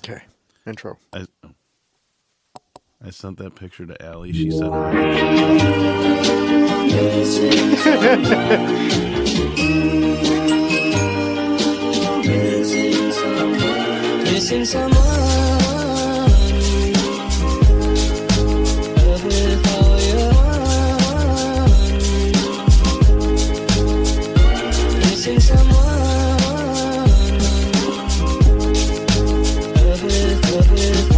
Okay. Intro. I sent that picture to Alli. She said hi. Missing someone with all your missing someone with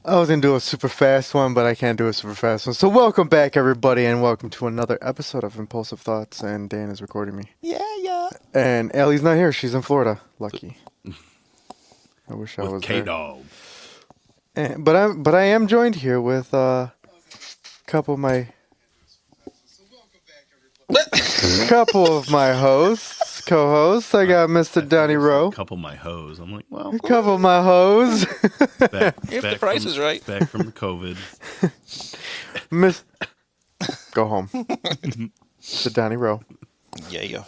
I was going to do a super fast one, but I can't do a super fast one. So welcome back, everybody, and welcome to another episode of Impulsive Thoughts, and Dan is recording me. Yeah. And Allie's not here. She's in Florida. Lucky. I wish I was With there. K-Dog. But I am joined here with a couple of my co-hosts. I got Mr. Donnie Rowe. A couple of my hoes. I'm like, well, A couple of my hoes. If the price is right. Back from the COVID. Go home. Mr. Donnie Rowe. Yeah.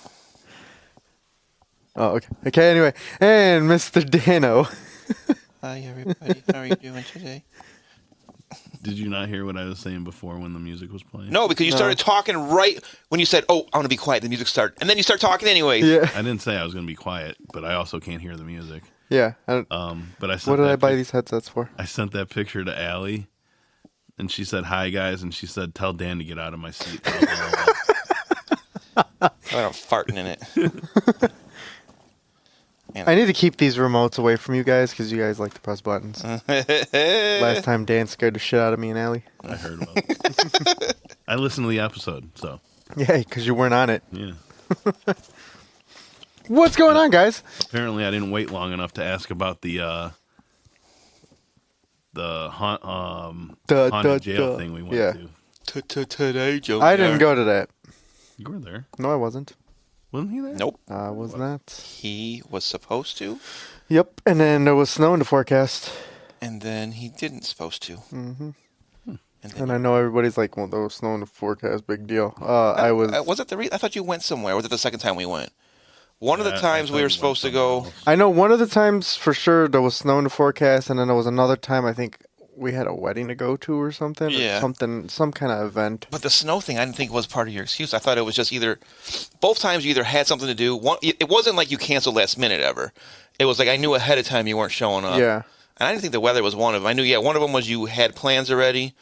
Oh, okay. Okay, anyway. And Mr. Dano. Hi, everybody. How are you doing today? Did you not hear what I was saying before when the music was playing? No, because you started talking right when you said, "Oh, I want to be quiet." The music started, and then you start talking anyways. Yeah. I didn't say I was going to be quiet, but I also can't hear the music. Yeah. But I sent What did I that buy these headsets for? I sent that picture to Alli, and she said, "Hi, guys," and she said, "Tell Dan to get out of my seat." I'm farting in it. I need to keep these remotes away from you guys because you guys like to press buttons. Last time Dan scared the shit out of me and Allie. I heard about it. I listened to the episode, so Yeah, because you weren't on it. yeah. What's going on, guys? Apparently, I didn't wait long enough to ask about the haunted jail thing we went to. Today, Joe. I didn't go to that. You were there, No, I wasn't. wasn't he there? Nope. I was not. He was supposed to, Yep, and then there was snow in the forecast. and then he didn't supposed to. Mm-hmm. And then And I know everybody's like, well, there was snow in the forecast, big deal. I was... Was it I thought you went somewhere. Or was it the second time we went? One of the I times thought we you were went supposed to somewhere go. else. I know one of the times for sure there was snow in the forecast, and then there was another time I think we had a wedding to go to or something. Yeah. Some kind of event. But the snow thing, I didn't think was part of your excuse. I thought it was just both times you either had something to do. It wasn't like you canceled last minute ever. It was like I knew ahead of time you weren't showing up. Yeah. And I didn't think the weather was one of them. I knew, one of them was you had plans already.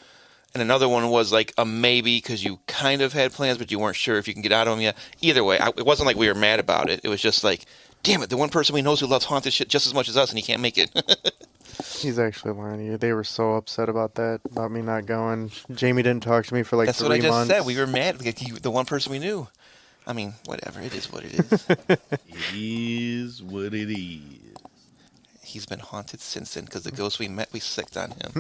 And another one was like a maybe because you kind of had plans, but you weren't sure if you can get out of them yet. Either way, it wasn't like we were mad about it. It was just like, damn it, the one person we know who loves haunted shit just as much as us, and he can't make it. He's actually lying to you. They were so upset about that, about me not going. Jamie didn't talk to me for like That's 3 what I just months. said. We were mad. Like, the one person we knew. I mean, whatever. It is what it is. It is what it is. He's been haunted since then because the ghost we met, we sicked on him.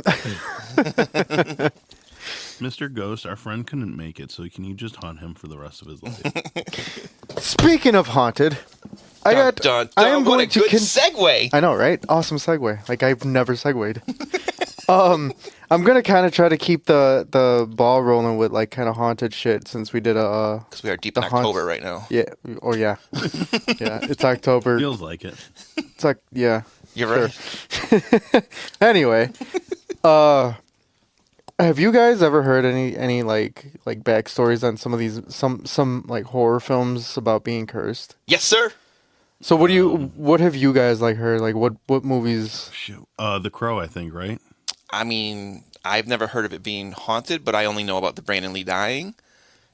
Mr. Ghost, our friend couldn't make it, so can you just haunt him for the rest of his life? Speaking of haunted, I am what a going to good segue. I know, right? Awesome segue. Like I've never segued. I'm gonna kind of try to keep the ball rolling with like kind of haunted shit since we did a. Because we are deep in October right now. Yeah. Oh yeah. Yeah. It's October. Feels like it. It's like yeah. You're Sure. right. Anyway, have you guys ever heard any like backstories on some of these some like horror films about being cursed? Yes, sir. So what have you guys like heard? Like what movies? Shoot. The Crow, I think, right? I mean, I've never heard of it being haunted, but I only know about the Brandon Lee dying.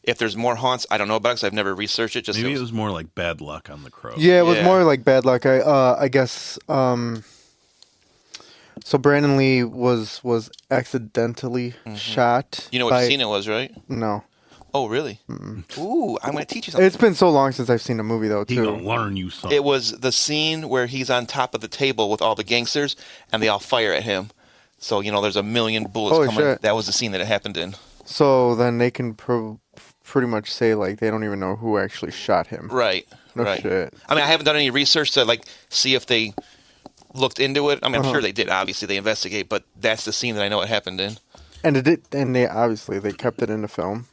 If there's more haunts, I don't know about it because I've never researched it. Maybe it was more like bad luck on The Crow. Yeah, it was Yeah. more like bad luck. I guess. So Brandon Lee was accidentally shot. You know what by, scene it was, right? No, Oh, really? Ooh, I'm going to teach you something. it's been so long since I've seen the movie though He too. gonna learn you something. It was the scene where he's on top of the table with all the gangsters, and they all fire at him. So, there's a million bullets Holy coming. shit. That was the scene that it happened in. So then they can pretty much say like they don't even know who actually shot him. Right. No right. shit. I mean, I haven't done any research to, see if they looked into it. I mean, I'm sure they did. Obviously, they investigate, but that's the scene that I know it happened in. And they obviously they kept it in the film.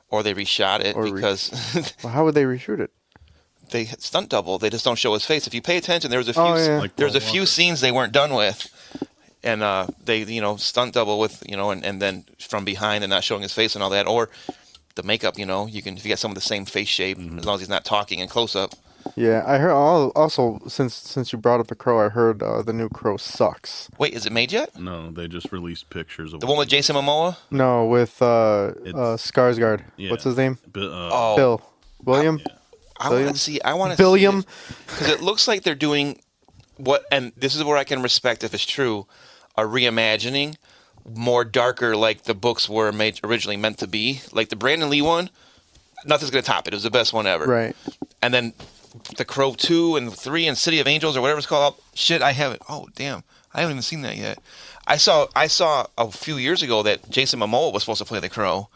Or they reshot it Or because Well, how would they reshoot it? they stunt double. They just don't show his face. If you pay attention, there was a few Like there's Paul a few Walker. scenes they weren't done with, and they stunt double with and then from behind and not showing his face and all that, or the makeup. You can if you got some of the same face shape as long as he's not talking in close up. Yeah, I heard. Also, since you brought up the Crow, I heard the new Crow sucks. Wait, is it made yet? No, they just released pictures of The one with Jason Momoa? No, with It's- Skarsgård. Yeah. What's his name? Oh, Bill. William. Yeah. I want Billiam? to see. I want to Billiam? because it looks like they're doing what, and this is where I can respect if it's true, a reimagining, more darker, like the books were originally meant to be. Like the Brandon Lee one, nothing's gonna top it. It was the best one ever. Right. And then the Crow 2 and 3 and City of Angels or whatever it's called. Shit, I haven't. Oh damn, I haven't even seen that yet. I saw a few years ago that Jason Momoa was supposed to play the Crow,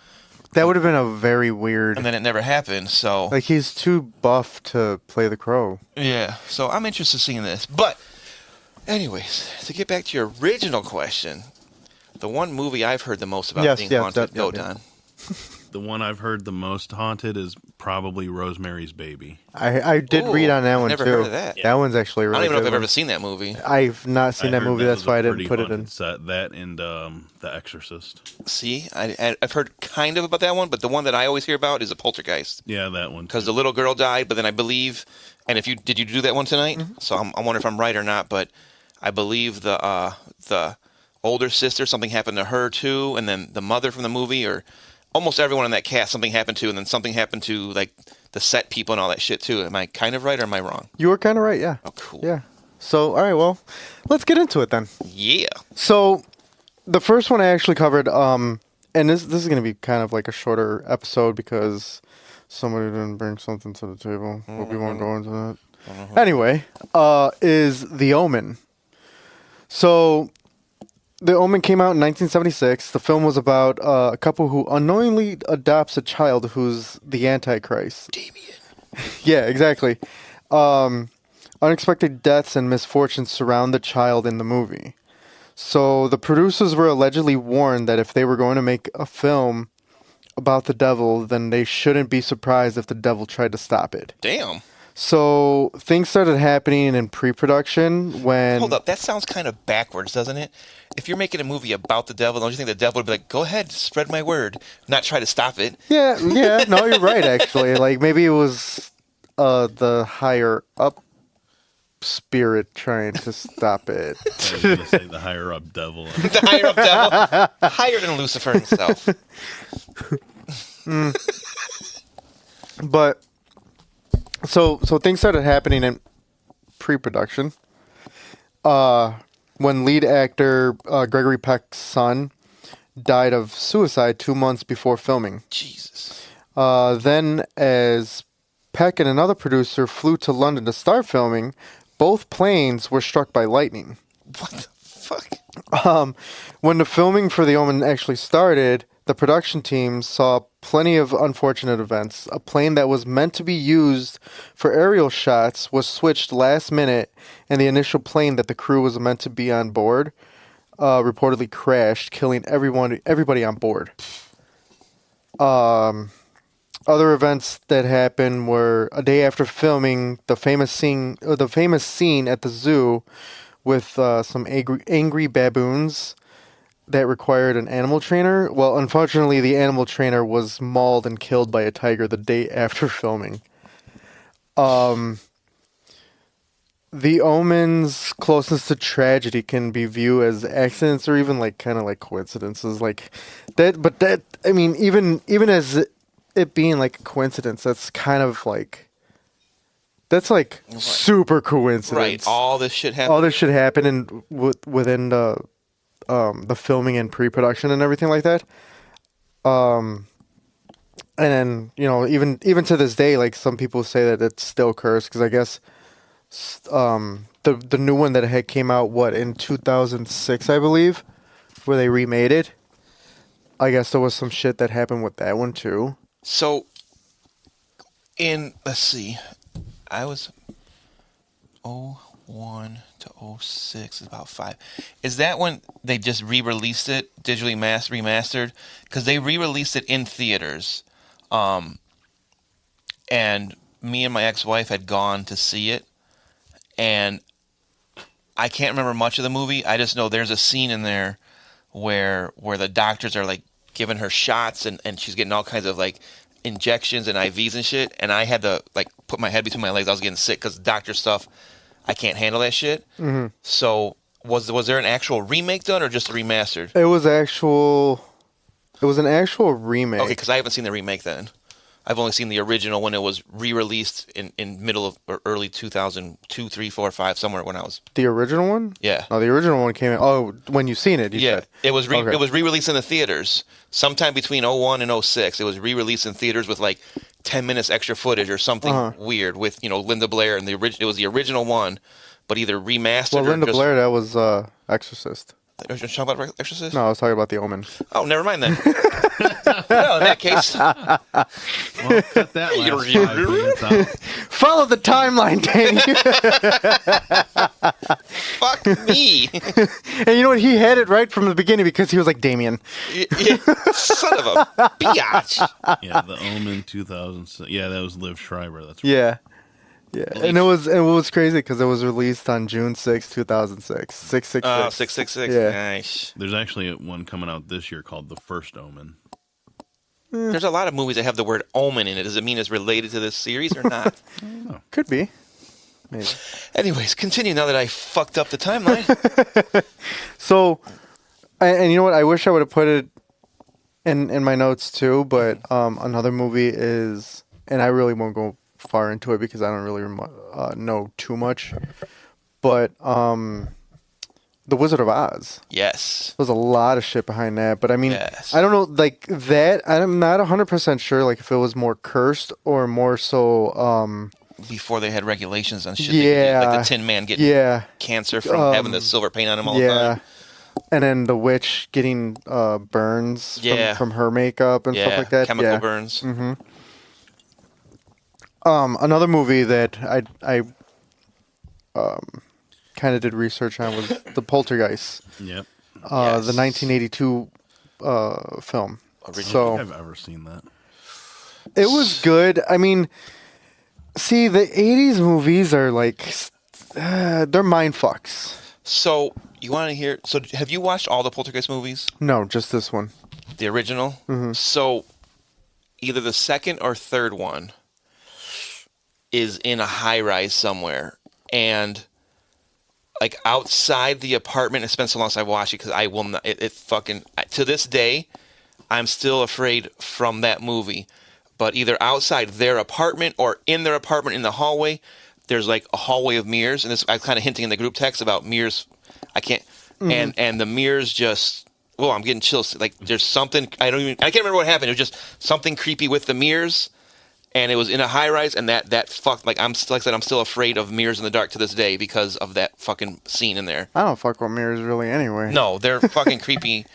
That would have been a very weird. and then it never happened. So Like he's too buff to play the Crow. yeah, so I'm interested in seeing this. But anyways, to get back to your original question, the one movie I've heard the most about Yes, being yes, haunted. that- Go, yeah. Don. The one I've heard the most haunted is probably Rosemary's Baby. I did Ooh, read on that I've one never too. heard of that. That one's actually a I really don't even know if good I've one. ever seen that movie. I've not seen that heard movie. That's was why a I didn't pretty put it in. haunted Set. That and The Exorcist. See, I've heard kind of about that one, but the one that I always hear about is a Poltergeist. Yeah, that one. Because the little girl died, but then I believe, and if you did you do that one tonight? Mm-hmm. So I wonder if I'm right or not, but I believe the older sister, something happened to her too, and then the mother from the movie, or almost everyone in that cast, something happened to, and then something happened to like the set people and all that shit too. Am I kind of right or am I wrong? You were kind of right. Yeah. Oh, cool. Yeah. So all right. Well, let's get into it then. Yeah. So, the first one I actually covered, and this is going to be kind of like a shorter episode because somebody didn't bring something to the table, but we won't go into that. Anyway, is The Omen. So, The Omen came out in 1976. The film was about a couple who unknowingly adopts a child who's the Antichrist. Damien. Yeah, exactly. Unexpected deaths and misfortunes surround the child in the movie. So the producers were allegedly warned that if they were going to make a film about the devil, then they shouldn't be surprised if the devil tried to stop it. Damn. So things started happening in pre-production when... Hold up, that sounds kind of backwards, doesn't it? If you're making a movie about the devil, don't you think the devil would be like, go ahead, spread my word, not try to stop it? Yeah, no, you're right, actually. Like, maybe it was the higher up spirit trying to stop it. I was going to say the higher up devil. The higher up devil, higher than Lucifer himself. But so things started happening in pre-production. When lead actor Gregory Peck's son died of suicide 2 months before filming. Jesus. Then, as Peck and another producer flew to London to start filming, both planes were struck by lightning. What the fuck? When the filming for The Omen actually started, the production team saw plenty of unfortunate events. A plane that was meant to be used for aerial shots was switched last minute, and the initial plane that the crew was meant to be on board reportedly crashed, killing everybody on board. Other events that happened were a day after filming the famous scene at the zoo with some angry baboons that required an animal trainer. Well, unfortunately, the animal trainer was mauled and killed by a tiger the day after filming. The Omen's closeness to tragedy can be viewed as accidents or even like kind of like coincidences, like that. But that, I mean, even as it being like a coincidence, that's kind of like that's like super coincidence. Right. All this shit happened. All this shit happened within the filming and pre-production and everything like that. And then, you know, even to this day, like some people say that it's still cursed because I guess the new one that had came out in 2006, I believe, where they remade it. I guess there was some shit that happened with that one too. So, let's see, I was 01 to 06 is about 5. Is that when they just re-released it, digitally remastered? Because they re-released it in theaters, and me and my ex-wife had gone to see it, and I can't remember much of the movie. I just know there's a scene in there where the doctors are like giving her shots and she's getting all kinds of like injections and IVs and shit. And I had to like put my head between my legs. I was getting sick because doctor stuff, I can't handle that shit. Mm-hmm. So was there an actual remake done or just a remastered? It was an actual remake. Okay, because I haven't seen the remake then. I've only seen the original when it was re-released in middle of or early 2002, 3, 4, 5, somewhere when I was. The original one? Yeah. No, the original one came out. Oh, when you've seen it, you Yeah, said. it was Okay. it was re-released in the theaters sometime between 01 and 06. It was re-released in theaters with like 10 minutes extra footage or something weird with Linda Blair and it was the original one, but either remastered Well, or Linda just. Blair, that was Exorcist. Are you talking about Exorcist? No, I was talking about The Omen. Oh, never mind then. Well, in that case, Well, cut that last 5 minutes out. Follow the timeline, Danny. fuck me. And you know what? He had it right from the beginning because he was like, Damien. Yeah, son of a biatch. Yeah, The Omen 2006. Yeah, that was Liv Schreiber. That's right. Yeah. Yeah. And it was crazy because it was released on June 6, 2006. 666. Oh, 666. Yeah. Nice. There's actually one coming out this year called The First Omen. There's a lot of movies that have the word omen in it. Does it mean it's related to this series or not? Could be. Maybe. Anyways, continue now that I fucked up the timeline. So, and you know what? I wish I would have put it in my notes too, but another movie is, and I really won't go far into it because I don't really know too much, but The Wizard of Oz. Yes. There's a lot of shit behind that, but I mean, Yes. I don't know, like that, I'm not 100% sure, like if it was more cursed or more so, Before they had regulations on shit. Yeah. Like the Tin Man getting yeah, cancer from having the silver paint on him all the yeah. time. And then the witch getting burns Yeah. from her makeup and Yeah. stuff like that. Chemical Yeah. burns. Another movie that I kind of did research on was The Poltergeist, Yep. the 1982 film. I don't think So I've ever seen that. it was good. I mean, see, the 80s movies are like, they're mind fucks. So, you want to hear... So, have you watched all the Poltergeist movies? No, just this one. The original? Mm-hmm. So, either the second or third one is in a high-rise somewhere. And, like, outside the apartment... It's been so long since I watched it because I will not... It fucking... To this day, I'm still afraid from that movie. But either outside their apartment or in their apartment in the hallway... There's like a hallway of mirrors, and this I'm kind of hinting in the group text about mirrors. I can't, and the mirrors just. Oh, I'm getting chills. Like there's something I can't remember what happened. It was just something creepy with the mirrors, and it was in a high rise, and that fucked. Like like I said, I'm still afraid of mirrors in the dark to this day because of that fucking scene in there. I don't fuck with mirrors really anyway. No, they're fucking creepy,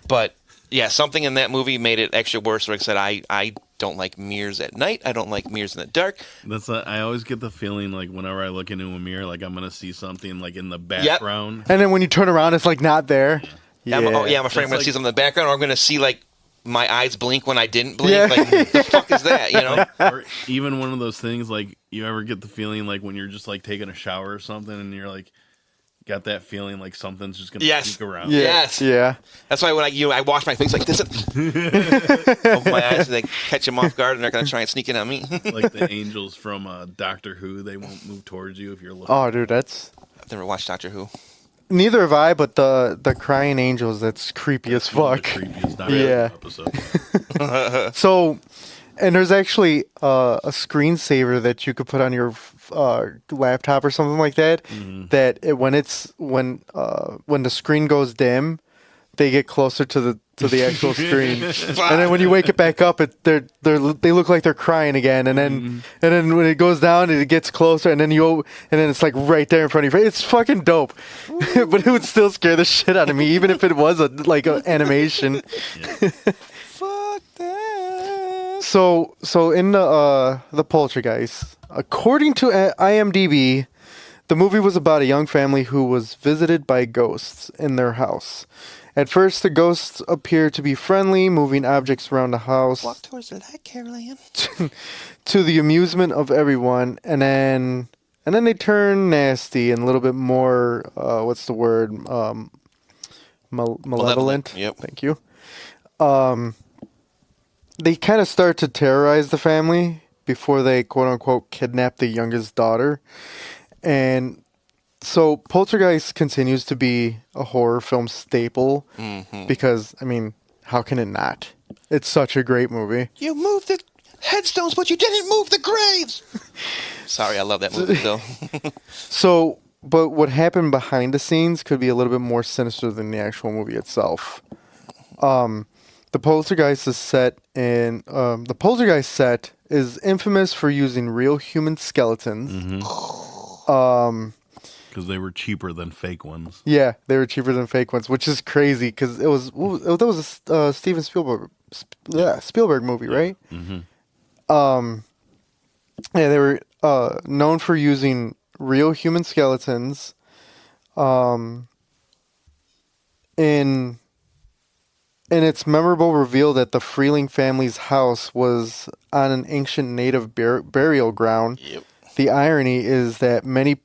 but yeah, something in that movie made it extra worse. Like I said, I don't like mirrors at night. I don't like mirrors in the dark. I always get the feeling like whenever I look into a mirror, like I'm gonna see something like in the background. And then when you turn around, it's like not there. Yeah, I'm afraid I'm That's going to like- see something in the background, or I'm going to see like my eyes blink when I didn't blink. Yeah. Like, the fuck is that? You know? Or even one of those things like you ever get the feeling like when you're just like taking a shower or something, and you're like got that feeling like something's just gonna Yes. sneak around. Yeah. Yes. Yeah. That's why when I wash my face like this, open my eyes, and they catch them off guard, and they're going to try and sneak in on me. Like the angels from Doctor Who, they won't move towards you if you're looking. Oh, dude, that's I've never watched Doctor Who. neither have I. But the crying angels, that's creepy as One of fuck. the creepiest Doctor Yeah. Who episodes. So, and there's actually a screensaver that you could put on your laptop or something like that. That when the screen goes dim, they get closer to the actual screen, and then when you wake it back up, they look like they're crying again, and then when it goes down, it gets closer, and then it's like right there in front of your face. It's fucking dope, but it would still scare the shit out of me, even if it was an animation. Fuck that. So in the Poltergeist, according to IMDb, the movie was about a young family who was visited by ghosts in their house, At first, the ghosts appear to be friendly, moving objects around the house Walk towards the light, Carol. to the amusement of everyone, and then they turn nasty and a little bit more. What's the word? Malevolent. Yep. Thank you. They kind of start to terrorize the family before they quote unquote kidnap the youngest daughter, and so Poltergeist continues to be a horror film staple because, I mean, how can it not? It's such a great movie. You moved the headstones, but you didn't move the graves. Sorry, I love that movie, though. So, but what happened behind the scenes could be a little bit more sinister than the actual movie itself. The Poltergeist set is infamous for using real human skeletons. Because they were cheaper than fake ones. Yeah, they were cheaper than fake ones, which is crazy because that was a Steven Spielberg movie, right? Mm-hmm. Yeah, they were known for using real human skeletons. In its memorable reveal that the Freeling family's house was on an ancient native burial ground. Yep. The irony is that many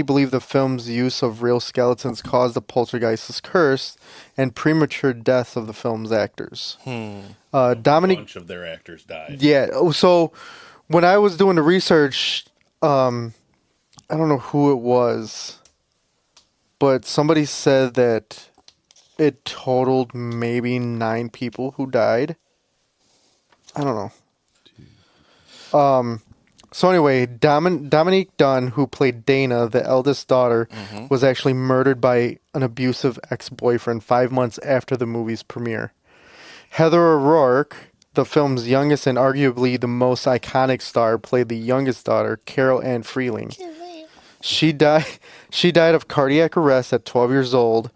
believe the film's use of real skeletons caused the poltergeist's curse and premature deaths of the film's actors. A Dominic, bunch of their actors died. yeah. So when I was doing the research, I don't know who it was, but somebody said that it totaled maybe 9 people who died. I don't know. So anyway, Dominique Dunn, who played Dana, the eldest daughter, was actually murdered by an abusive ex-boyfriend 5 months after the movie's premiere. Heather O'Rourke, the film's youngest and arguably the most iconic star, played the youngest daughter, Carol Ann Freeling. She died of cardiac arrest at 12 years old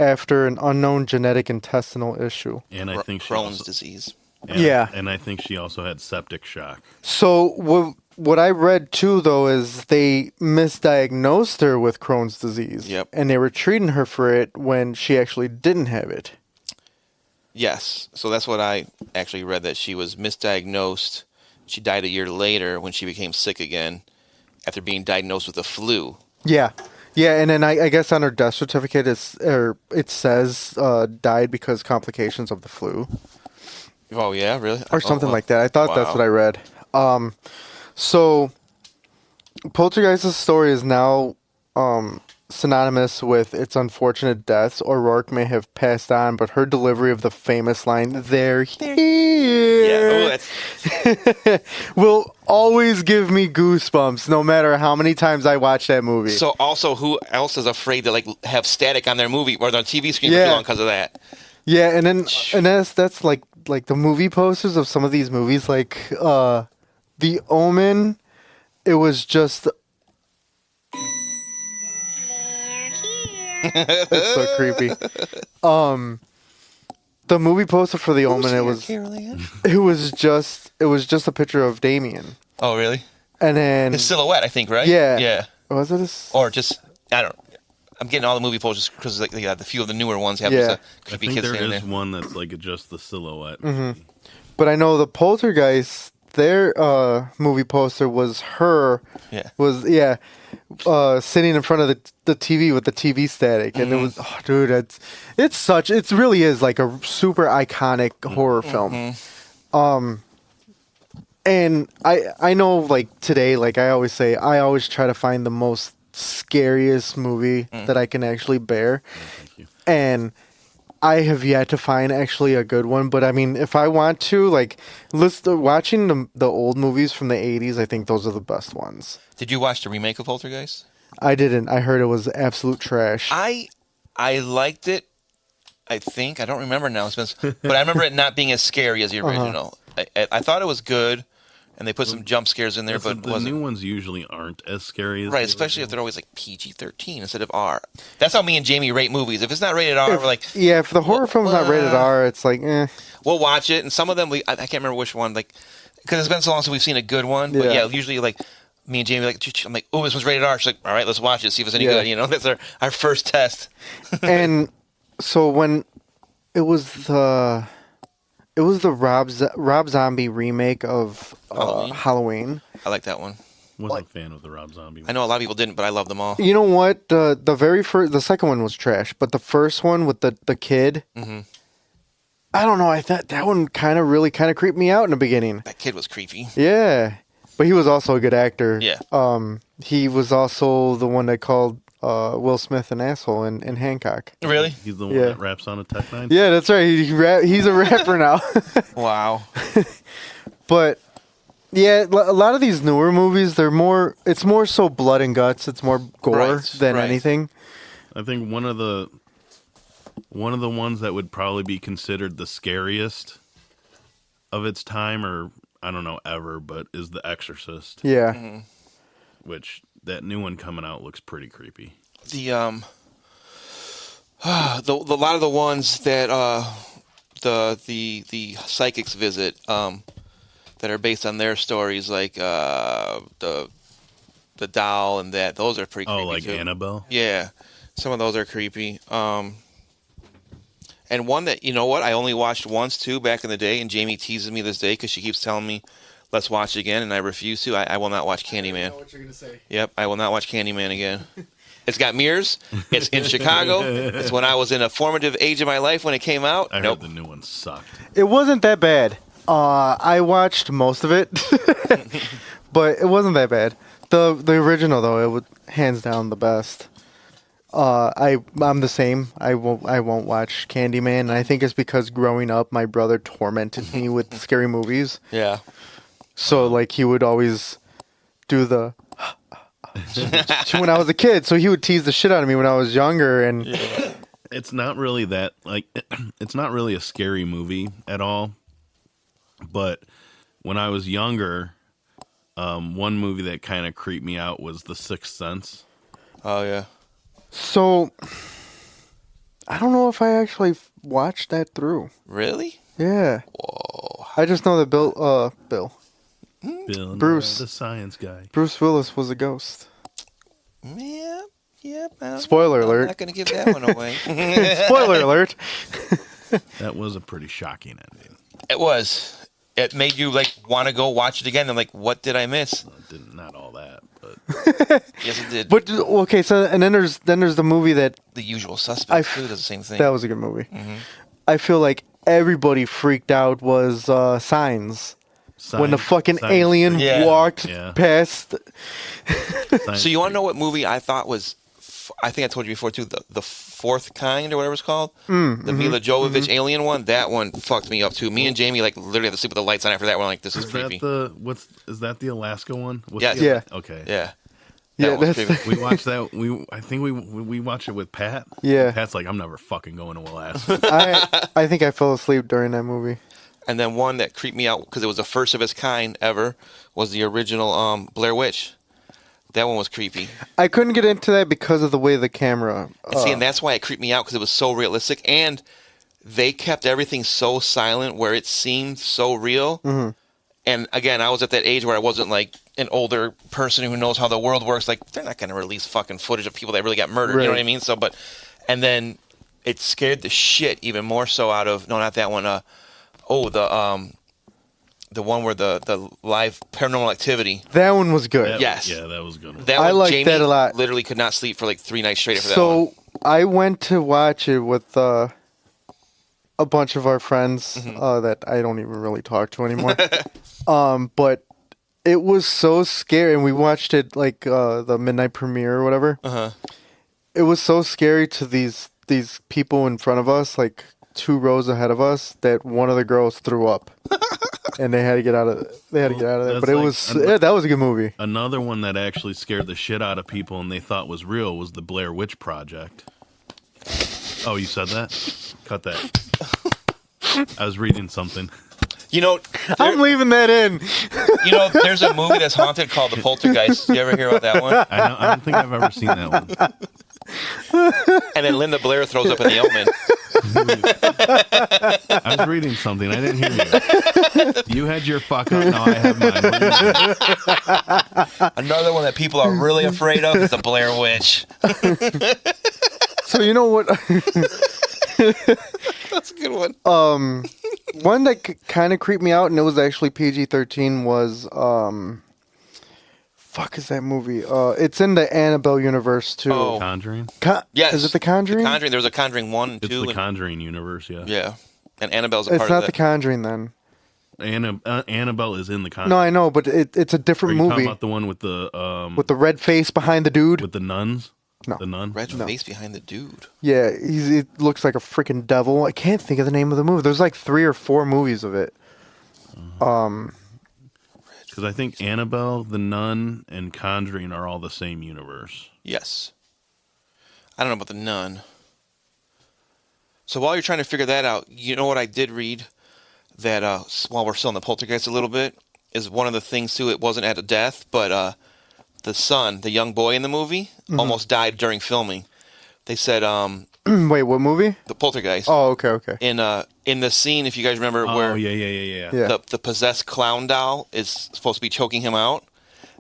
after an unknown genetic intestinal issue. And I think Crohn's disease. And I think she also had septic shock. So what I read too, though, is they misdiagnosed her with Crohn's disease. Yep. And they were treating her for it when she actually didn't have it. Yes. So that's what I actually read, that she was misdiagnosed. She died a year later when she became sick again after being diagnosed with the flu. Yeah. Yeah, and then I guess on her death certificate it says died because complications of the flu. Oh, yeah? Really? Or something well, like that. I thought that's what I read. So Poltergeist's story is now synonymous with its unfortunate deaths. O'Rourke may have passed on, but her delivery of the famous line, "They're here," will always give me goosebumps, no matter how many times I watch that movie. So also, who else is afraid to have static on their movie or their TV screen for too long because of that? Yeah, and that's like the movie posters of some of these movies, like The Omen. It was just it's so creepy. The movie poster for The Omen, it was just a picture of Damien. Oh, really? And then His silhouette, I think, right? Yeah. Yeah. Was it Or just, I don't know. I'm getting all the movie posters because the few of the newer ones have Yeah. I creepy think kids there standing is there. one that's like just the silhouette. Mm-hmm. But I know the Poltergeist, their movie poster was her. Yeah. Sitting in front of the TV with the TV static, and it was, oh, dude, it really is like a super iconic horror film. And I know, like, today, like I always say, I always try to find the most scariest movie that I can actually bear. Thank you. And I have yet to find actually a good one, but I mean, if I want to, like, watching the old movies from the 80s, I think those are the best ones. Did you watch the remake of Poltergeist? I didn't. I heard it was absolute trash. I liked it. I think I don't remember now, but I remember it not being as scary as the original. I thought it was good, and they put some jump scares in there, but the wasn't. new ones usually aren't as scary as Right, the especially if original. they're always like PG-13 instead of R. That's how me and Jamie rate movies. If it's not rated R, we're like, if the horror film's not rated R, it's like, eh. we'll watch it. And some of them, I can't remember which one, like, because it's been so long since we've seen a good one. But yeah, usually like me and Jamie, I'm like, oh, this one's rated R. She's like, all right, let's watch it, see if it's any good. You know, that's our first test. And so when It was the Rob Zombie remake of Halloween. I like that one. Wasn't a fan of the Rob Zombie. I know a lot of people didn't, but I love them all. You know what? The second one was trash, but the first one with the kid, I don't know. I thought that one kind of creeped me out in the beginning. That kid was creepy. Yeah, but he was also a good actor. Yeah. He was also the one that called Will Smith an asshole in Hancock. Really? He's the one Yeah. that raps on a Tech Nine. Yeah, that's right. He's a rapper now. Wow. But yeah, a lot of these newer movies, it's more so blood and guts. It's more gore than anything. I think one of the ones that would probably be considered the scariest of its time, or I don't know ever, but is The Exorcist. Yeah. Which that new one coming out looks pretty creepy. The a lot of the ones that the psychics visit that are based on their stories, like the doll and that, those are pretty creepy. Oh, like too. Annabelle? Yeah, some of those are creepy. And one that, you know what, I only watched once too back in the day, and Jamie teases me this day because she keeps telling me, let's watch it again, and I refuse to. I will not watch Candyman. I know what you're gonna say. Yep, I will not watch Candyman again. It's got mirrors. It's in Chicago. It's when I was in a formative age of my life when it came out. I Nope. heard the new one sucked. It wasn't that bad. I watched most of it, but it wasn't that bad. The original though, it was hands down the best. I'm the same. I won't watch Candyman, and I think it's because growing up, my brother tormented me with scary movies. Yeah. So like he would always do the when I was a kid. So he would tease the shit out of me when I was younger, and It's not really that, like, it's not really a scary movie at all. But when I was younger, one movie that kind of creeped me out was The Sixth Sense. Oh, yeah. so I don't know if I actually watched that through. Really? Yeah. Whoa. I just know that Bill, Bruce. the science guy. Bruce Willis was a ghost. Yeah. Yep. Spoiler I'm alert. not going to give that one away. Spoiler alert. That was a pretty shocking ending. It was. It made you, like, want to go watch it again. And, like, what did I miss? Not all that, but Yes, it did. But okay, so and then there's the movie that The Usual Suspects, too, does the same thing. that was a good movie. I feel like everybody freaked out was Signs. When the fucking Science- alien Yeah. walked Yeah. past. Science So you want to know what movie I thought was, I think I told you before, too, the Fourth Kind, or whatever it's called? The Mila Jovovich alien one? That one fucked me up, too. Me and Jamie, like, literally had to sleep with the lights on after that. We're like, this is Is creepy. is that the Alaska one? What's Yes. the- Yeah. Okay. Yeah. Yeah, That was that's creepy. We watched that. I think we watched it with Pat. Yeah. Pat's like, I'm never fucking going to Alaska. I think I fell asleep during that movie. And then one that creeped me out because it was the first of its kind ever was the original Blair Witch. That one was creepy. I couldn't get into that because of the way the camera. And see, and that's why it creeped me out because it was so realistic, and they kept everything so silent where it seemed so real. And again, I was at that age where I wasn't like an older person who knows how the world works. Like, they're not going to release fucking footage of people that really got murdered. You know Right. what I mean? So, and then it scared the shit even more so out of, no, not that one. The one where the live Paranormal Activity. That one was good. Yes. Yeah, that was a good. One. That I one, liked Jamie that a lot. literally could not sleep for like 3 nights straight after that one. So I went to watch it with a bunch of our friends that I don't even really talk to anymore. But it was so scary, and we watched it like the midnight premiere or whatever. It was so scary to these people in front of us, like 2 rows ahead of us, that one of the girls threw up, and they had to get out of. They had to get out of there. That's But it like- was that was a good movie. Another one that actually scared the shit out of people and they thought was real was the Blair Witch Project. Oh, you said that? Cut that. I was reading something. You know, I'm leaving that in. you know, there's a movie that's haunted called The Poltergeist. You ever hear about that one? I don't think I've ever seen that one. And then Linda Blair throws up in The Omen. I was reading something. I didn't hear you. You had your fuck up. Now I have mine. Another one that people are really afraid of is The Blair Witch. So you know what? That's a good good one. One that kind of creeped me out, and it was actually PG-13, was fuck is that movie? It's in the Annabelle universe too. Oh. Conjuring. Yes. Is it The Conjuring? The Conjuring. There was a Conjuring 1 and It's 2. the Conjuring universe. Yeah. Yeah. And Annabelle's a It's part not of The that. Conjuring then. Annabelle is in the Conjuring. No, I know, but it's a Are different you movie talking about the one with the with the red face behind the dude. with the nuns? No. The nun. Red face behind the dude. Yeah, it looks like a freaking devil. I can't think of the name of the movie. There's like 3 or 4 movies of it. Because I think Annabelle, the nun, and Conjuring are all the same universe. Yes. I don't know about the nun. So while you're trying to figure that out, you know what I did read? That while we're still in the poltergeist a little bit, is one of the things too, it wasn't at a death, but the son, the young boy in the movie, almost died during filming. They said Wait, what movie? the poltergeist. Oh, okay. In the scene, if you guys remember, where Oh yeah. Yeah. the possessed clown doll is supposed to be choking him out.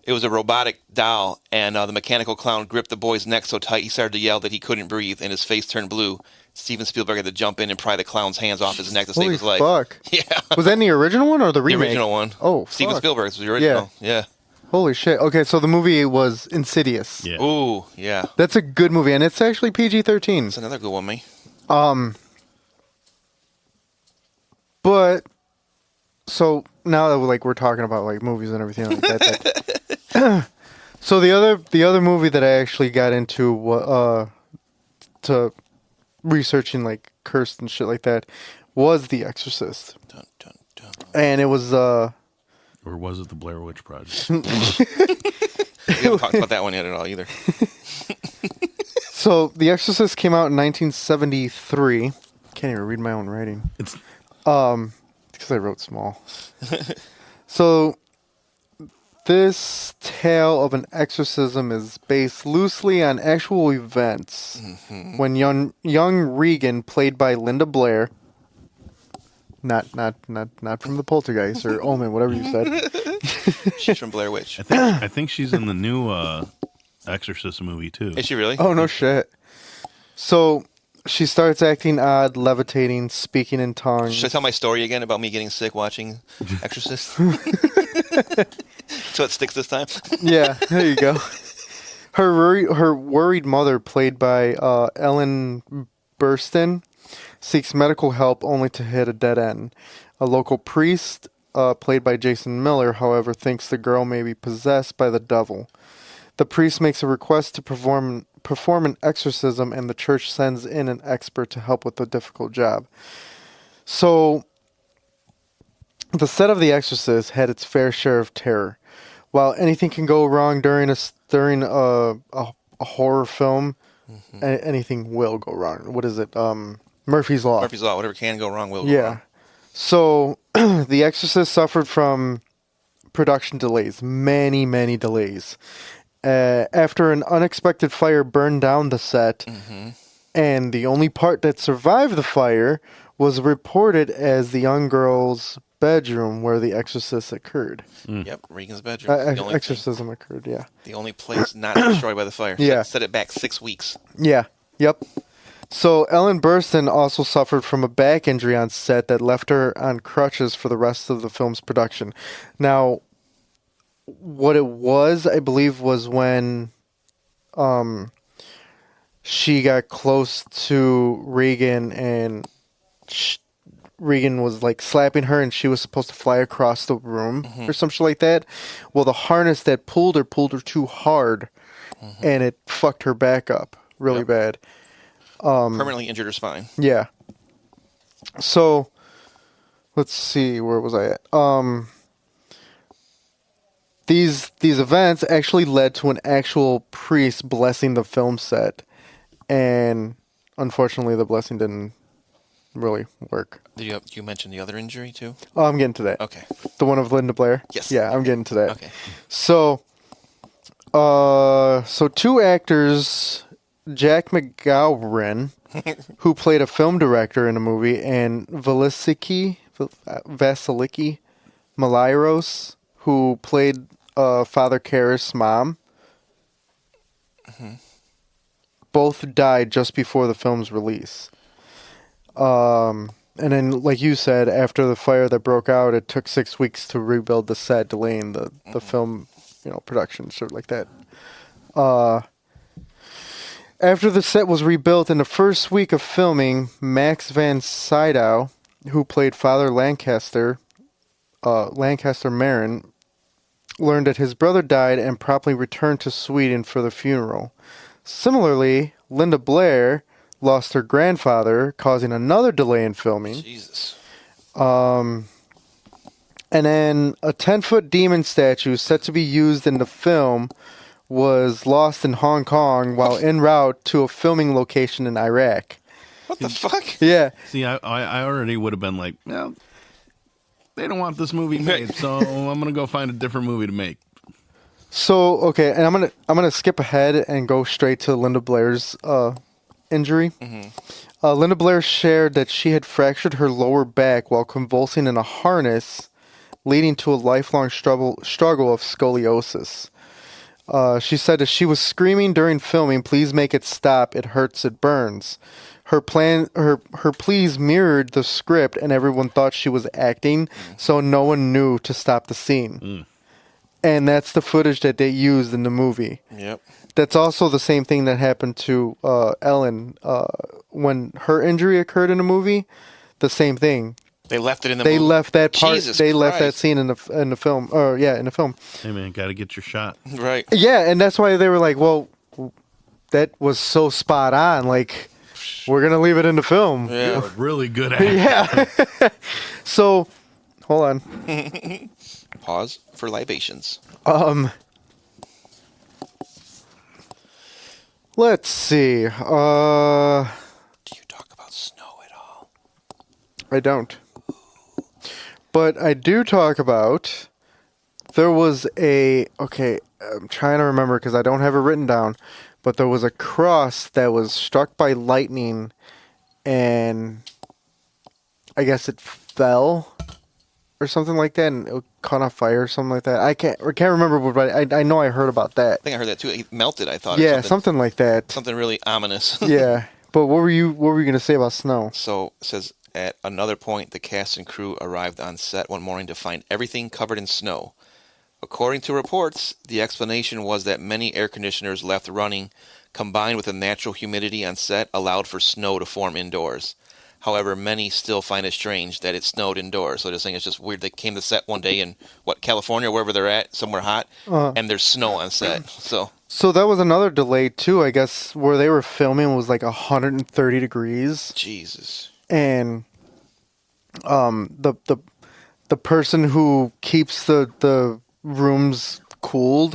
It was a robotic doll, and the mechanical clown gripped the boy's neck so tight he started to yell that he couldn't breathe, and his face turned blue. Steven Spielberg had to jump in and pry the clown's hands off his neck to save Holy his life. fuck. Yeah, Was that in the original one or the the remake? original one. Oh, Steven fuck. Spielberg's was the original. Yeah. Holy shit. Okay, so the movie was Insidious. Yeah. Ooh, yeah. That's a good movie, and it's actually PG-13. That's another good one, me. But so now that we're talking about like movies and everything like that. So the other movie that I actually got into to researching like cursed and shit like that was The Exorcist, Dun, dun, dun. and it was Or was it the Blair Witch Project? We haven't talked about that one yet at all either. so The Exorcist came out in 1973. Can't even read my own writing. It's Because I wrote small. So, this tale of an exorcism is based loosely on actual events. When young Regan, played by Linda Blair, not from the Poltergeist or Omen, whatever you said. She's from Blair Witch. I think she's in the new Exorcist movie too. Is she really? Oh no shit. So she starts acting odd, levitating, speaking in tongues. Should I tell my story again about me getting sick watching Exorcist? So it sticks this time. Yeah, there you go. Her worried mother, played by Ellen Burstyn, seeks medical help only to hit a dead end. A local priest, played by Jason Miller, however, thinks the girl may be possessed by the devil. The priest makes a request to perform an exorcism, and the church sends in an expert to help with the difficult job. So, the set of The Exorcist had its fair share of terror. While anything can go wrong during a horror film, anything will go wrong. What is it? Murphy's Law. Murphy's Law, whatever can go wrong will go Yeah. wrong. So, The Exorcist suffered from production delays, many delays. After an unexpected fire burned down the set, and the only part that survived the fire was reported as the young girl's bedroom where the exorcist occurred. Yep, Regan's bedroom. The only Exorcism occurred, yeah. The only place not destroyed by the fire. Yeah. Set it back 6 weeks. Yeah, yep. So Ellen Burstyn also suffered from a back injury on set that left her on crutches for the rest of the film's production. Now, what it was, I believe, was when she got close to Regan and Regan was like slapping her and she was supposed to fly across the room or some shit like that. Well, the harness that pulled her too hard and it fucked her back up really bad. Permanently injured her spine. Yeah. So, let's see, where was I at? These events actually led to an actual priest blessing the film set, and unfortunately, the blessing didn't really work. Did you mention the other injury too? Oh, I'm getting to that. Okay. The one of Linda Blair. Yes. Yeah, I'm getting to that. Okay. So, two actors, Jack McGowan, who played a film director in a movie, and Vasiliki Malairos, who played Father Karras' mom, both died just before the film's release. And And then, like you said, after the fire that broke out, it took 6 weeks to rebuild the set, delaying the film, production, sort of like that. After the set was rebuilt in the first week of filming, Max van Sydow, who played Father Lancaster Marin, learned that his brother died and promptly returned to Sweden for the funeral. Similarly, Linda Blair lost her grandfather, causing another delay in filming. Jesus. And then a 10-foot demon statue set to be used in the film was lost in Hong Kong while en route to a filming location in Iraq. What the fuck? Yeah. See, I already would have been like, well, they don't want this movie made, so I'm gonna go find a different movie to make. So, okay, and I'm gonna skip ahead and go straight to Linda Blair's injury. Linda Blair shared that she had fractured her lower back while convulsing in a harness, leading to a lifelong struggle of scoliosis. She said that she was screaming during filming, "Please make it stop! It hurts! It burns!" Her pleas mirrored the script, and everyone thought she was acting, so no one knew to stop the scene. And that's the footage that they used in the movie. Yep. That's also the same thing that happened to Ellen when her injury occurred in the movie. The same thing. They left it in the movie. They left that part. Jesus they left that Christ. scene in the film. In the film. Hey man, gotta get your shot. Right. Yeah, and that's why they were like, "Well, that was so spot on. Like, we're gonna leave it in the film." Yeah. Really good at it. Yeah. So, hold on. Pause for libations. Let's see. Do you talk about snow at all? I don't. But I do talk about, there was okay, I'm trying to remember because I don't have it written down, but there was a cross that was struck by lightning and I guess it fell or something like that and it caught on fire or something like that. I can't remember, but I know I heard about that. I think I heard that too. It melted, I thought. or Yeah, something like that. Something really ominous. Yeah. But what were you going to say about snow? So it says, at another point, the cast and crew arrived on set one morning to find everything covered in snow. According to reports, the explanation was that many air conditioners left running, combined with the natural humidity on set, allowed for snow to form indoors. However, many still find it strange that it snowed indoors. So they're saying it's just weird. They came to set one day in, California, wherever they're at, somewhere hot, and there's snow on set. So that was another delay too, I guess, where they were filming was like 130 degrees. Jesus. And the person who keeps the rooms cooled,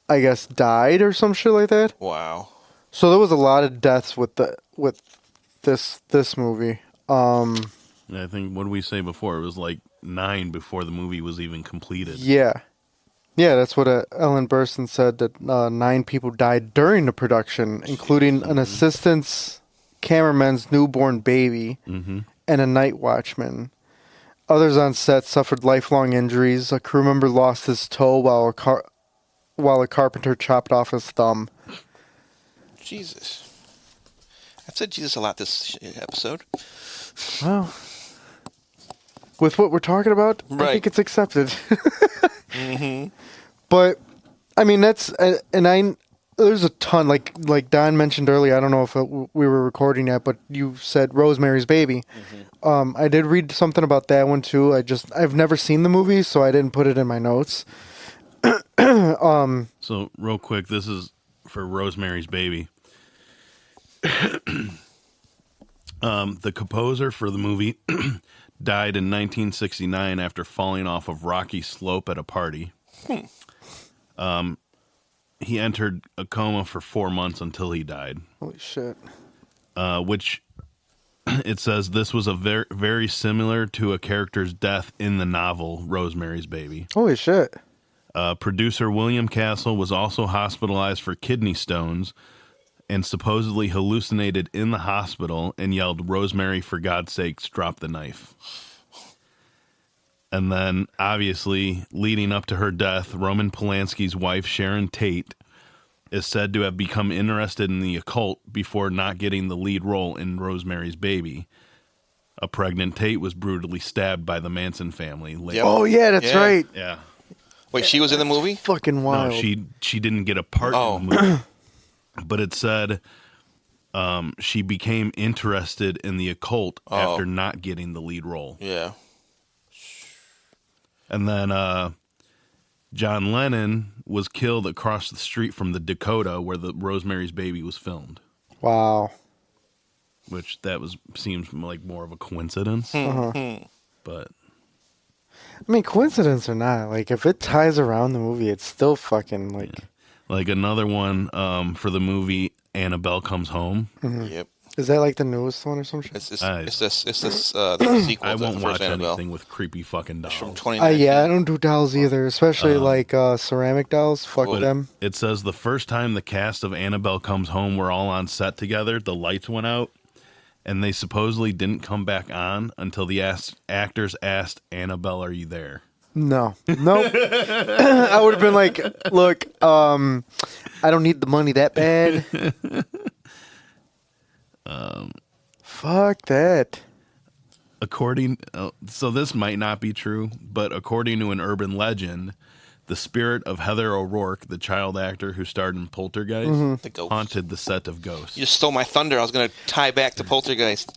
I guess, died or some shit like that. Wow. So there was a lot of deaths with this movie. I think, what did we say before? It was like 9 before the movie was even completed. Yeah, that's what Ellen Burstyn said, that 9 people died during the production, including an assistant's cameraman's newborn baby and a night watchman. Others on set suffered lifelong injuries. A crew member lost his toe while a carpenter chopped off his thumb. Jesus. I've said Jesus a lot this episode. Well, with what we're talking about, I Right. think it's accepted. But I mean, there's a ton, like Don mentioned earlier. I don't know if we were recording that, but you said Rosemary's Baby. I did read something about that one too. I've never seen the movie, so I didn't put it in my notes. So, real quick, this is for Rosemary's Baby. The composer for the movie died in 1969 after falling off of rocky slope at a party. He entered a coma for 4 months until he died. Holy shit. Which it says this was a very, very similar to a character's death in the novel Rosemary's Baby. Holy shit. Producer William Castle was also hospitalized for kidney stones and supposedly hallucinated in the hospital and yelled, "Rosemary, for God's sakes, drop the knife." And then, obviously, leading up to her death, Roman Polanski's wife, Sharon Tate, is said to have become interested in the occult before not getting the lead role in Rosemary's Baby. a pregnant Tate was brutally stabbed by the Manson family later. Yep. Oh yeah, that's Yeah. right. Yeah. Wait, she was in the movie? Fucking wild. No, she didn't get a part Oh. in the movie. But it said she became interested in the occult after not getting the lead role. Yeah. And then John Lennon was killed across the street from the Dakota where the Rosemary's Baby was filmed, Wow. which seems like more of a coincidence. But I mean, coincidence or not, like if it ties around the movie, it's still fucking like. another one for the movie Annabelle Comes Home. Yep. Is that like the newest one or some shit? It's I- the sequel I to the won't first watch Annabelle. anything with creepy fucking dolls. From 2019. Yeah, I don't do dolls either, especially like ceramic dolls. Fuck But them. It says the first time the cast of Annabelle Comes Home were all on set together, the lights went out, and they supposedly didn't come back on until the actors asked, "Annabelle, are you there?" No, nope. I would have been like, look, I don't need the money that bad. Fuck that. So this might not be true, but according to an urban legend, the spirit of Heather O'Rourke, the child actor who starred in Poltergeist, The ghost. haunted the set of Ghost. You just stole my thunder. I was going to tie back to Poltergeist.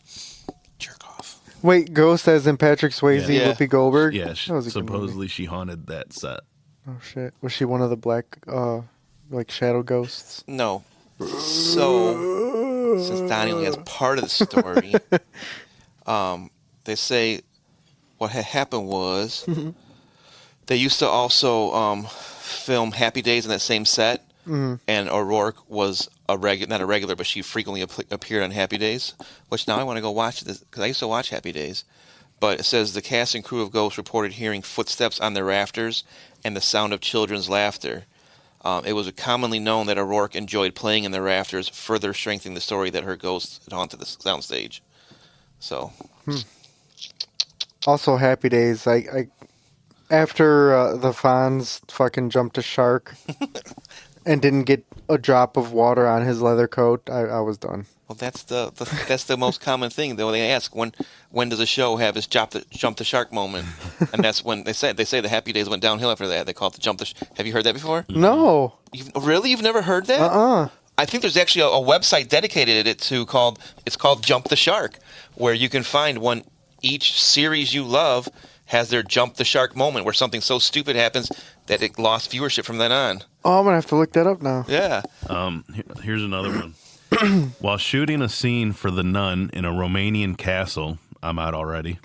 Jerk off. Wait, Ghost as in Patrick Swayze, Yeah. Whoopi Goldberg? Yeah, That was a good movie. supposedly she haunted that set. Oh shit, was she one of the black, like shadow ghosts? No. So, since Donnie only has part of the story, they say what had happened was they used to also film Happy Days in that same set, and O'Rourke was not a regular, but she frequently appeared on Happy Days, which now I want to go watch this, because I used to watch Happy Days. But it says the cast and crew of Ghost reported hearing footsteps on the rafters and the sound of children's laughter. It was commonly known that O'Rourke enjoyed playing in the rafters, further strengthening the story that her ghost had haunted the soundstage. So, Also, Happy Days. I after the Fonz fucking jumped a shark and didn't get a drop of water on his leather coat, I was done. well, that's the most common thing. Though they ask when does a show have his jump the shark moment, and that's when they say the Happy Days went downhill after that. They call it the jump the. Have you heard that before? No. You've never heard that? I think there's actually a website dedicated to it called Jump the Shark, where you can find when each series you love has their jump the shark moment where something so stupid happens that it lost viewership from then on. Oh, I'm gonna have to look that up now. Yeah. Here's another one. While shooting a scene for The Nun in a Romanian castle, I'm out already.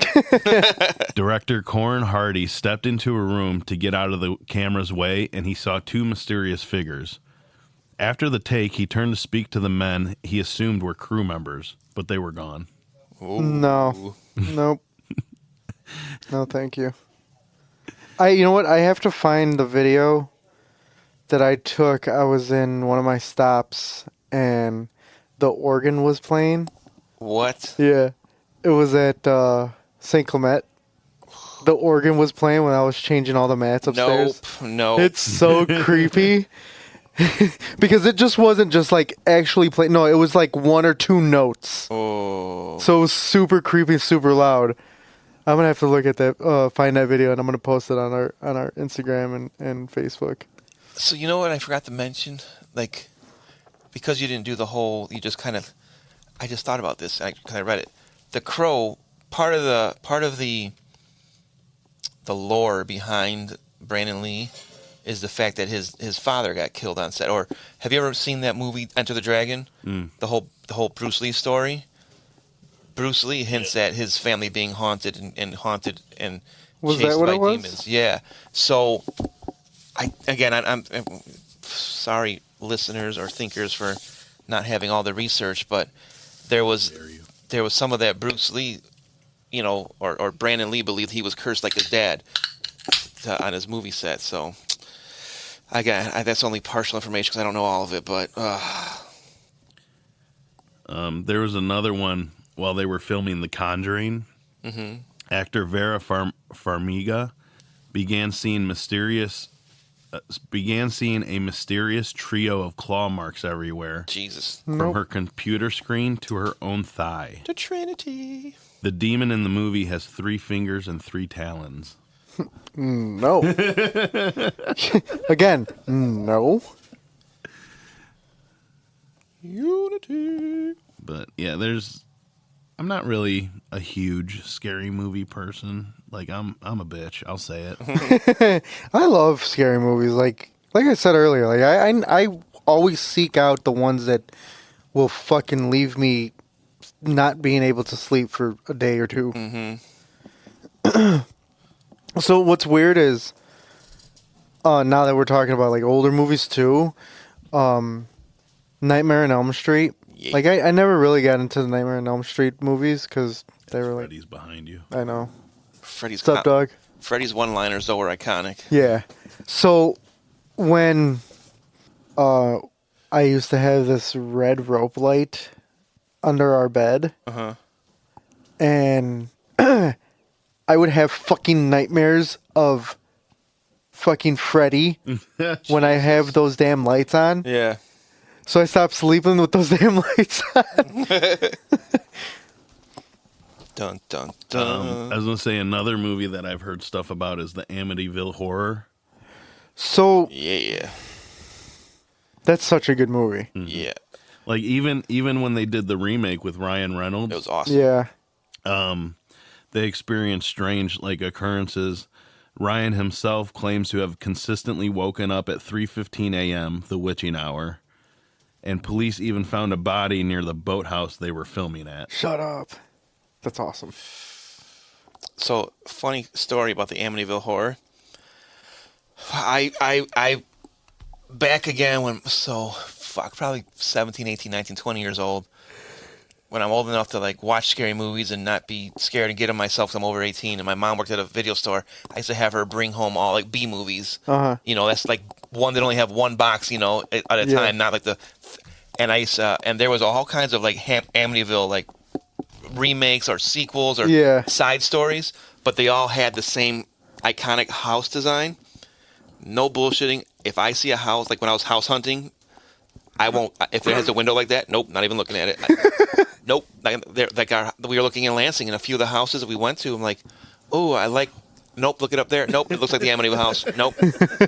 Director Corin Hardy stepped into a room to get out of the camera's way, and he saw two mysterious figures. After the take, he turned to speak to the men he assumed were crew members, but they were gone. Ooh. No. Nope. No, thank you. You know what? I have to find the video that I took. I was in one of my stops, and the organ was playing. What? Yeah. It was at St. Clement. The organ was playing when I was changing all the mats upstairs. Nope. It's so creepy. Because it just wasn't just like actually playing. No, it was like one or two notes. Oh. So it was super creepy, super loud. I'm gonna have to look at that, find that video, and I'm gonna post it on our Instagram and Facebook. So you know what I forgot to mention? Like, because you didn't do the whole, you just kind of, I just thought about this, and I kind of read it. The Crow, part of the lore behind Brandon Lee is the fact that his father got killed on set. Or have you ever seen that movie Enter the Dragon? The whole Bruce Lee story. Bruce Lee hints at his family being haunted and haunted and Was chased that what by it was? demons. Yeah. So, I'm sorry, listeners or thinkers, for not having all the research, but there was some of that Bruce Lee, or Brandon Lee believed he was cursed like his dad on his movie set. So, that's only partial information because I don't know all of it, but. There was another one while they were filming The Conjuring. Actor Vera Farmiga began seeing a mysterious trio of claw marks everywhere, Jesus. from her computer screen to her own thigh. The Trinity. The demon in the movie has 3 fingers and 3 talons. No. Again, no. Unity. But yeah, I'm not really a huge scary movie person. Like I'm a bitch. I'll say it. I love scary movies. Like I said earlier, like I always seek out the ones that will fucking leave me not being able to sleep for a day or two. Mm-hmm. So what's weird is, now that we're talking about like older movies too, Nightmare on Elm Street. Yeah. Like I never really got into the Nightmare on Elm Street movies because they were like, Freddy's behind you. I know. Freddy's What's up, dog? Freddy's one-liners though were iconic. Yeah. So when I used to have this red rope light under our bed, and I would have fucking nightmares of fucking Freddy when I have those damn lights on. Yeah. So I stopped sleeping with those damn lights on. Dun dun dun. I was gonna say another movie that I've heard stuff about is the Amityville Horror. So Yeah. that's such a good movie. Yeah. Like even when they did the remake with Ryan Reynolds, It was awesome. Yeah. they experienced strange like occurrences. Ryan himself claims to have consistently woken up at 3:15 a.m., the witching hour, and police even found a body near the boathouse they were filming at. Shut up. That's awesome. So, funny story about the Amityville Horror. I back again when, probably 17, 18, 19, 20 years old. When I'm old enough to like watch scary movies and not be scared and get them myself 'cause I'm over 18 and my mom worked at a video store, I used to have her bring home all like B movies. Uh-huh. You know, that's like one that only have one box, you know, at a Yeah. time, not like and I used to, and there was all kinds of like Amityville like remakes or sequels or Yeah. side stories, but they all had the same iconic house design. No bullshitting. If I see a house, like when I was house hunting, I won't. If it has a window like that, nope, not even looking at it. Nope. We were looking in Lansing, and a few of the houses that we went to, I'm like, oh, I like. Nope, look it up there. Nope, it looks like the Amityville house. Nope.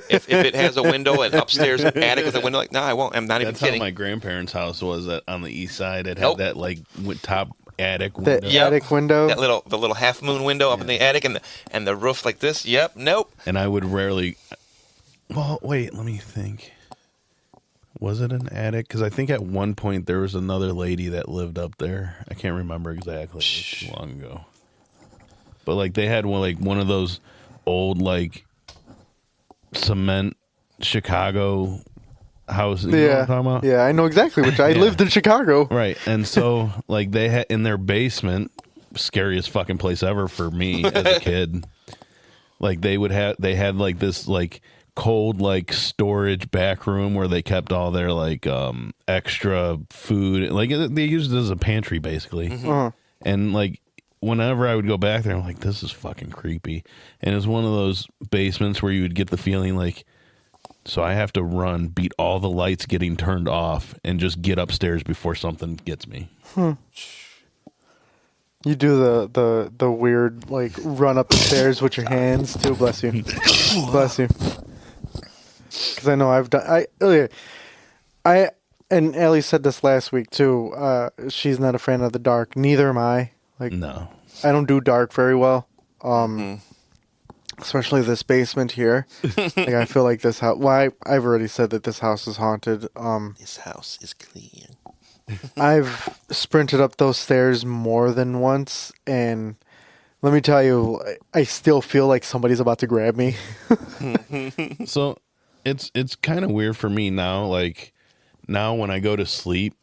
If it has a window, an upstairs attic with a window, like, no, I won't. I'm not even That's how kidding. my grandparents' house was on the east side. It had Nope. that like top attic The window. Yep. attic window. The little half moon window up in the attic, and the roof like this. Yep. Nope. And I would rarely. Well, wait, let me think. Was it an attic? Because I think at one point there was another lady that lived up there. I can't remember exactly. It was too long ago. But like they had one of those old like cement Chicago houses. You know what I'm talking about? Yeah, I know exactly which. I Yeah. lived in Chicago. Right. And so like they had in their basement, scariest fucking place ever for me as a kid. Like they had like this like cold like storage back room where they kept all their like extra food. Like they used it as a pantry basically. Uh-huh. And like whenever I would go back there, I'm like, this is fucking creepy. And it's one of those basements where you would get the feeling like, so I have to run, beat all the lights getting turned off, and just get upstairs before something gets me. You do the weird like run up the stairs with your hands too. Bless you, bless you. Because I know I've done. I and Alli said this last week too. She's not a fan of the dark. Neither am I. Like No. I don't do dark very well. Especially this basement here. Like I feel like this house. Well, I've already said that this house is haunted. This house is clean. I've sprinted up those stairs more than once, and let me tell you, I still feel like somebody's about to grab me. So it's kind of weird for me now. Like now when I go to sleep,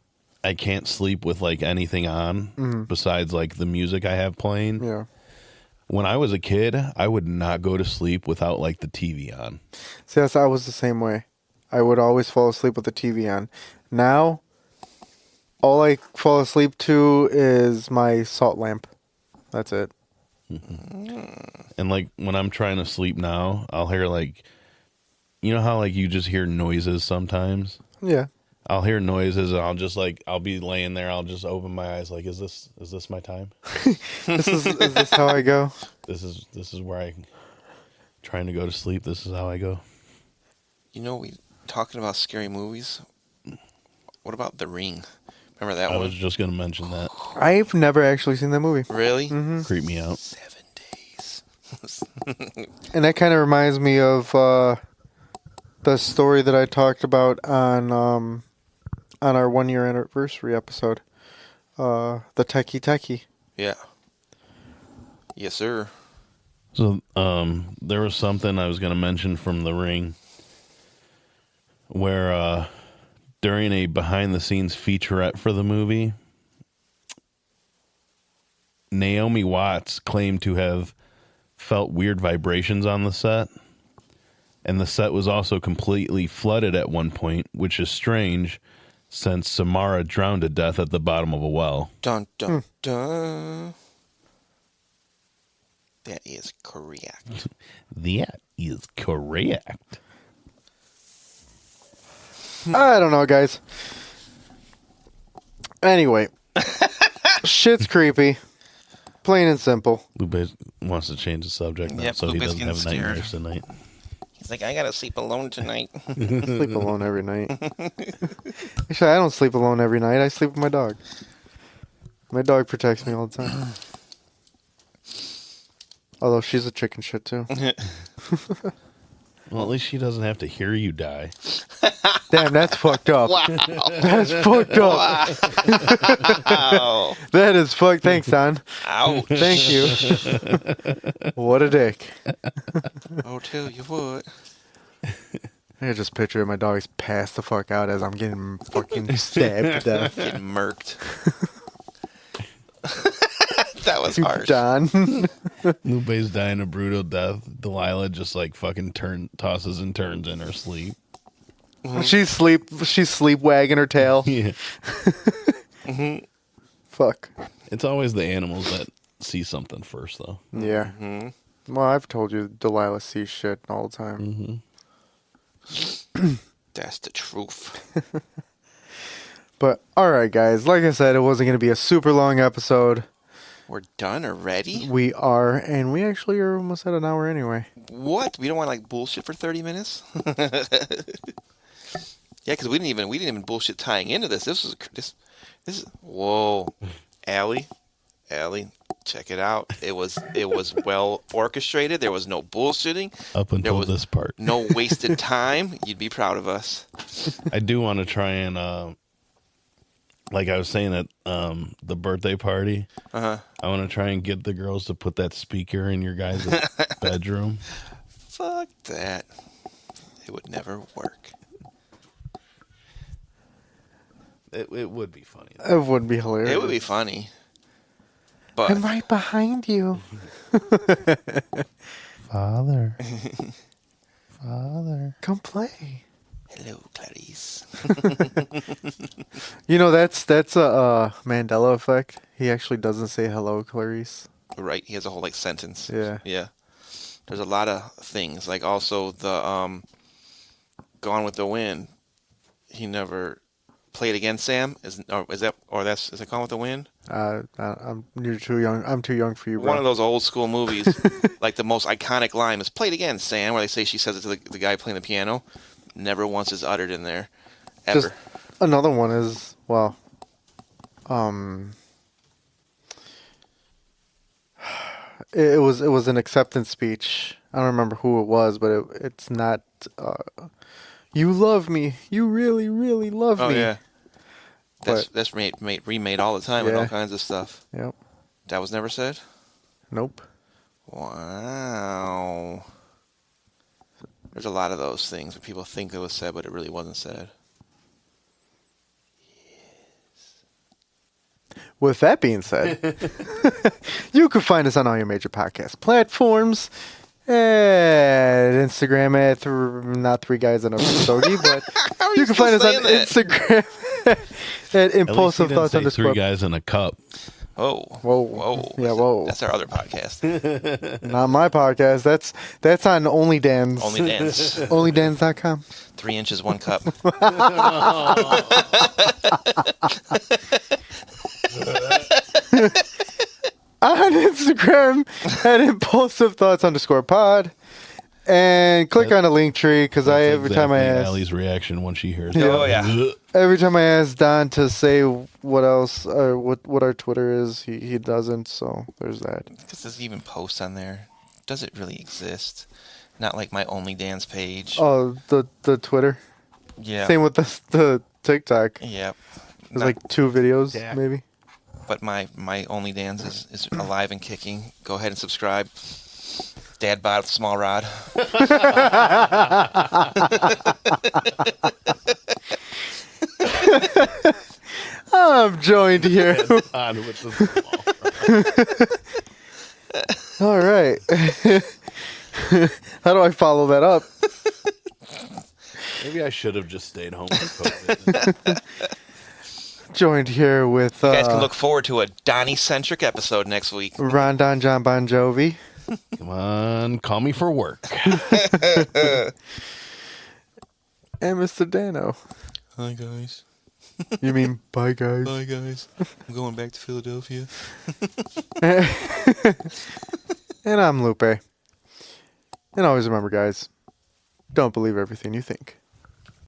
I can't sleep with like anything on besides like the music I have playing. Yeah. When I was a kid, I would not go to sleep without like the TV on. See, I was the same way. I would always fall asleep with the TV on. Now, all I fall asleep to is my salt lamp. That's it. And like when I'm trying to sleep now, I'll hear like, you know how like you just hear noises sometimes? Yeah. I'll hear noises and I'll be laying there. I'll just open my eyes like, is this my time? Is this how I go? This is where I'm trying to go to sleep. This is how I go. You know, we talking about scary movies. What about The Ring? Remember that I one? was just going to mention that. I've never actually seen that movie. Really? Creep me out. 7 days. And that kind of reminds me of the story that I talked about on our 1 year anniversary episode. The Techie. Yeah. Yes, sir. So, there was something I was going to mention from The Ring where, during a behind-the-scenes featurette for the movie, Naomi Watts claimed to have felt weird vibrations on the set, and the set was also completely flooded at one point, which is strange since Samara drowned to death at the bottom of a well. Dun, dun, dun. That is correct. That is correct. I don't know, guys. Anyway, shit's creepy. Plain and simple. Lupe wants to change the subject now, Yep, so he Lupe's doesn't have getting nightmares tonight. He's like, I gotta sleep alone tonight. I sleep alone every night. Actually, I don't sleep alone every night. I sleep with my dog. My dog protects me all the time. Although she's a chicken shit too. Well, at least she doesn't have to hear you die. Damn, that's fucked up. Wow. That's fucked up. Wow. That is fucked. Thanks, son. Ouch. Thank you. What a dick. I'll tell you what. I just picture my dog's passed the fuck out as I'm getting fucking stabbed to death. Getting murked. That was harsh. John. Lupe's dying a brutal death. Delilah just like fucking tosses and turns in her sleep. She's sleep wagging her tail. Yeah. Fuck. It's always the animals that see something first, though. Yeah. Well, I've told you Delilah sees shit all the time. That's the truth. But, alright, guys. Like I said, it wasn't going to be a super long episode. We're done already? We are, and we actually are almost at an hour anyway. What? We don't want like bullshit for 30 minutes? Yeah, because we didn't even bullshit tying into this. This is whoa, Alli, check it out. It was well orchestrated. There was no bullshitting. Up until this part. No wasted time. You'd be proud of us. I do want to try and, like I was saying at the birthday party, I want to try and get the girls to put that speaker in your guys' bedroom. Fuck that. It would never work. It would be funny. It would be hilarious. It would be funny. But I'm right behind you. Father. Come play. hello, Clarice. You know, that's a Mandela effect. He actually doesn't say hello, Clarice. Right, he has a whole like sentence. Yeah. Yeah. There's a lot of things. Like also the Gone with the Wind. He never played against Sam. Is it Gone with the Wind? You're too young. I'm too young for you, bro. One of those old school movies. Like the most iconic line is "Played again, Sam," where they say she says it to the guy playing the piano. Never once is uttered in there, ever. Just another one is it was an acceptance speech. I don't remember who it was, but it's not. You love me. You really, really love me. Oh yeah. That's remade all the time and all kinds of stuff. Yep. That was never said? Nope. Wow. There's a lot of those things where people think it was said, but it really wasn't said. With that being said, you can find us on all your major podcast platforms. At Instagram at not three guys in a stogie, but you can find us on Instagram at impulsive thoughts Three _ guys in a cup. Whoa. Whoa. Whoa. Yeah, whoa. That's our other podcast. Not my podcast. That's on Only Dan's. Only Dance. OnlyDans.com. 3 inches, 1 cup. On Instagram at impulsivethoughts_pod. And click on the link tree because every time I ask Allie's reaction when she hears Oh, it. yeah. every time I ask Don to say what else or what our Twitter is, he doesn't. So there's that. Because there's even posts on there. Does it really exist? Not like my Only Dance page. Oh, the Twitter. Yeah. Same with the TikTok. Yep. There's like 2 videos Yeah. maybe. But my Only Dance is alive and kicking. Go ahead and subscribe. Dad bod with small rod. I'm joined here. On with the small. All right. How do I follow that up? Maybe I should have just stayed home and posted. Joined here with You guys can look forward to a Donnie-centric episode next week. Rondon John Bon Jovi. Come on, call me for work. And Mr. Dano. Hi, guys. You mean bye, guys? Bye, guys. I'm going back to Philadelphia. And I'm Lupe. And always remember, guys, don't believe everything you think.